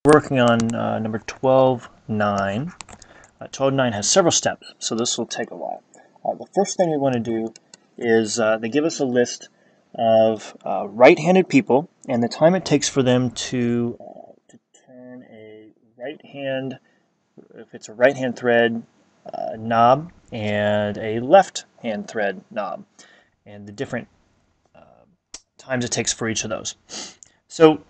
Working on number 12.9. 12.9 has several steps, so this will take a while. The first thing we want to do is they give us a list of right-handed people and the time it takes for them to turn a right hand, if it's a right-hand thread knob, and a left-hand thread knob, and the different times it takes for each of those. So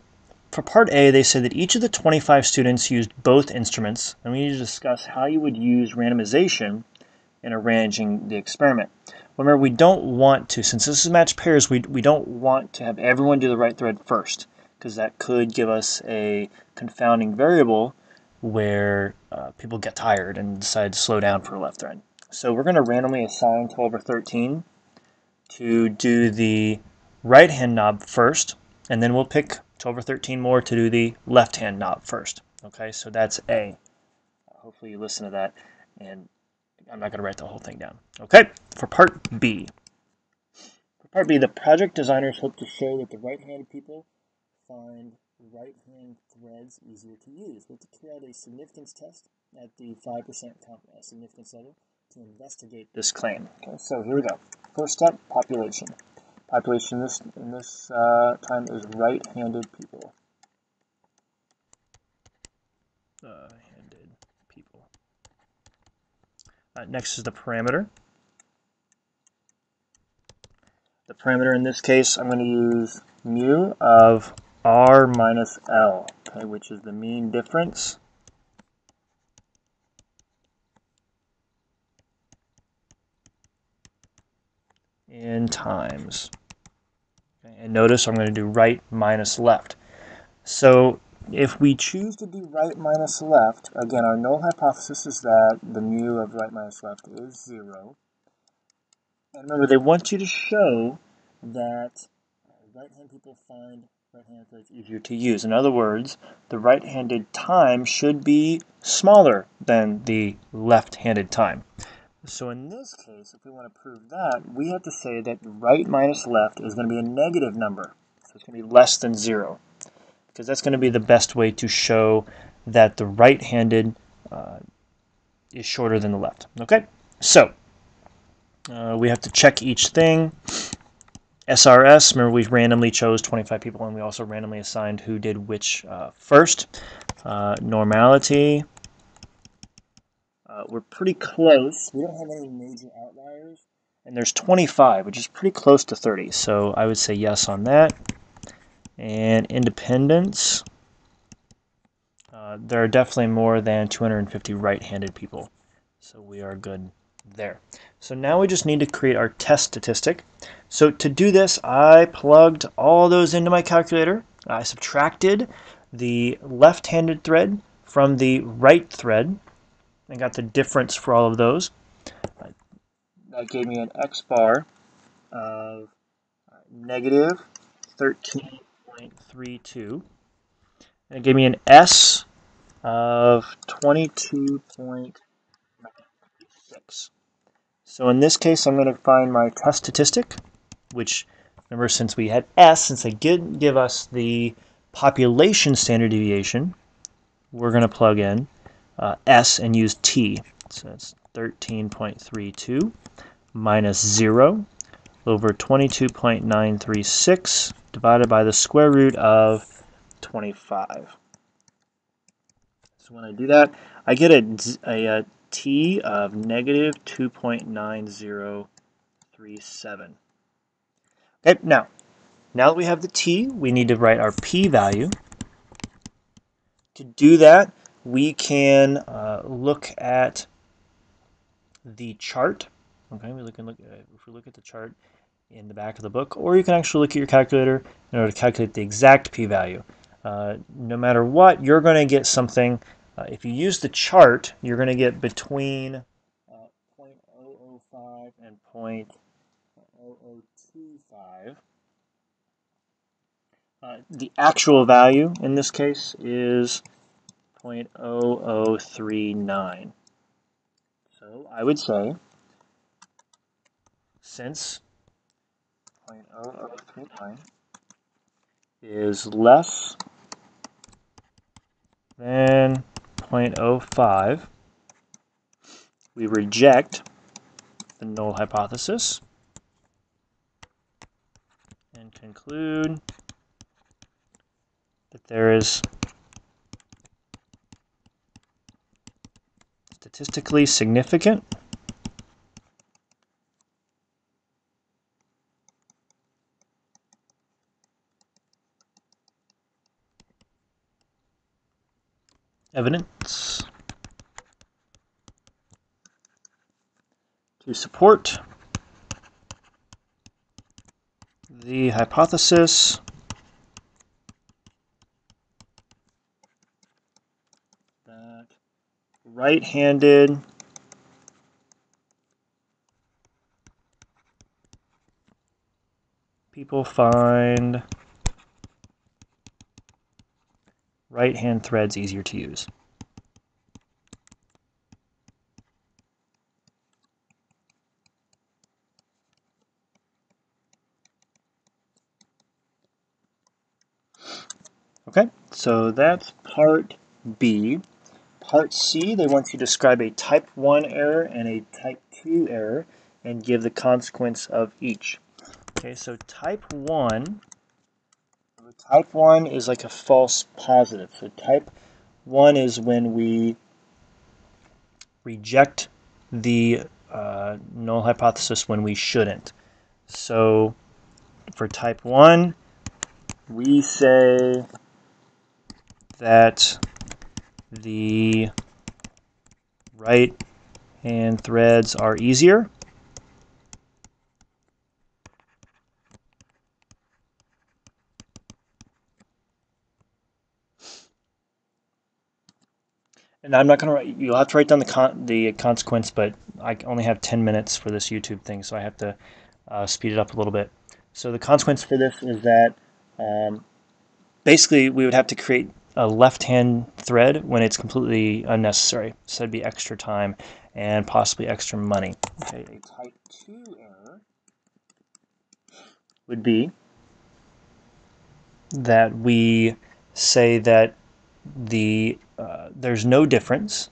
for part A, they said that each of the 25 students used both instruments, and we need to discuss how you would use randomization in arranging the experiment. Remember, we don't want to, since this is matched pairs, we don't want to have everyone do the right thread first, because that could give us a confounding variable where people get tired and decide to slow down for a left thread. So we're going to randomly assign 12 or 13 to do the right-hand knob first, and then we'll pick 12 or 13 more to do the left-hand knob first. Okay, so that's A. Hopefully you listen to that, and I'm not going to write the whole thing down. Okay, for part B. For part B, the project designers hope to show that the right-handed people find right-hand threads easier to use. We have to carry out a significance test at the 5% significance level to investigate this claim. Okay, so here we go. First step, population. Population in this time is right-handed people. Handed people. Next is the parameter. The parameter in this case, I'm going to use mu of r minus L, okay, which is the mean difference in times. Okay, and notice I'm going to do right minus left. So if we choose to do right minus left, again, our null hypothesis is that the mu of right minus left is 0. And remember, they want you to show that right-hand people find right-handed threads easier to use. In other words, the right-handed time should be smaller than the left-handed time. So in this case, if we want to prove that, we have to say that right minus left is going to be a negative number. So it's going to be less than 0. Because that's going to be the best way to show that the right-handed is shorter than the left. Okay, so we have to check each thing. SRS, remember we randomly chose 25 people and we also randomly assigned who did which first. Normality, we're pretty close. We don't have any major outliers. And there's 25, which is pretty close to 30. So I would say yes on that. And independence, there are definitely more than 250 right-handed people. So we are good there. So now we just need to create our test statistic. So to do this, I plugged all those into my calculator. I subtracted the left-handed thread from the right thread and got the difference for all of those. That gave me an X bar of negative 13.32. And it gave me an S of 22.96. So in this case, I'm going to find my test statistic, which, remember, since we had S, since they didn't give us the population standard deviation, we're going to plug in S and use T. So that's 13.32 minus 0 over 22.936 divided by the square root of 25. So when I do that, I get a T of negative 2.9037. Okay, now that we have the T, we need to write our P value. To do that, we can look at the chart. Okay, if we look at the chart in the back of the book, or you can actually look at your calculator in order to calculate the exact p-value. No matter what, you're going to get something. If you use the chart, you're going to get between 0.005 and 0.0025. The actual value in this case is 0.0039. So I would say, since 0.0039 is less than 0.05, we reject the null hypothesis and conclude that there is statistically significant evidence to support the hypothesis that right-handed people find right-hand threads easier to use. Okay, so that's part B. Part C, they want you to describe a type 1 error and a type 2 error and give the consequence of each. Okay, so type 1 is like a false positive. So type 1 is when we reject the null hypothesis when we shouldn't. So for type 1, we say that the right-hand threads are easier. And I'm not going to write, you'll have to write down the consequence, but I only have 10 minutes for this YouTube thing, so I have to speed it up a little bit. So the consequence for this is that basically we would have to create a left-hand thread when it's completely unnecessary. So that'd be extra time and possibly extra money. Okay, a type 2 error would be that we say that there's no difference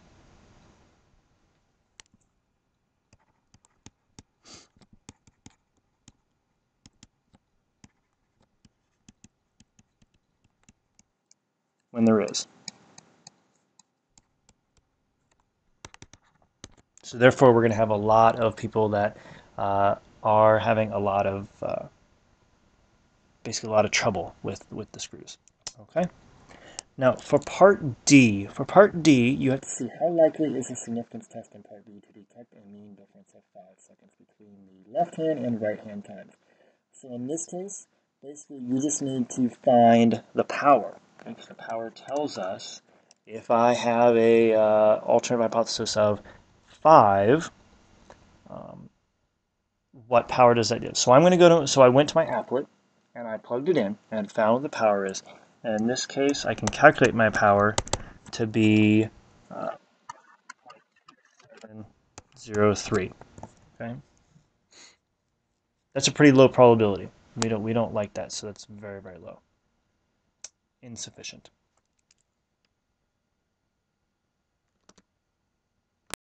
when there is. So therefore, we're going to have a lot of people that are having a lot of basically a lot of trouble with the screws. Okay. Now for part D, you have to see how likely is the significance test in part B to detect a mean difference of 5 seconds between the left hand and right hand times. So in this case, basically you just need to find the power. Okay? So the power tells us if I have a alternative hypothesis of 5, what power does that give? So I'm going to go to, so I went to my applet and I plugged it in and found what the power is. And in this case, I can calculate my power to be 0.03. Okay, that's a pretty low probability. We don't like that, so that's very, very low. Insufficient.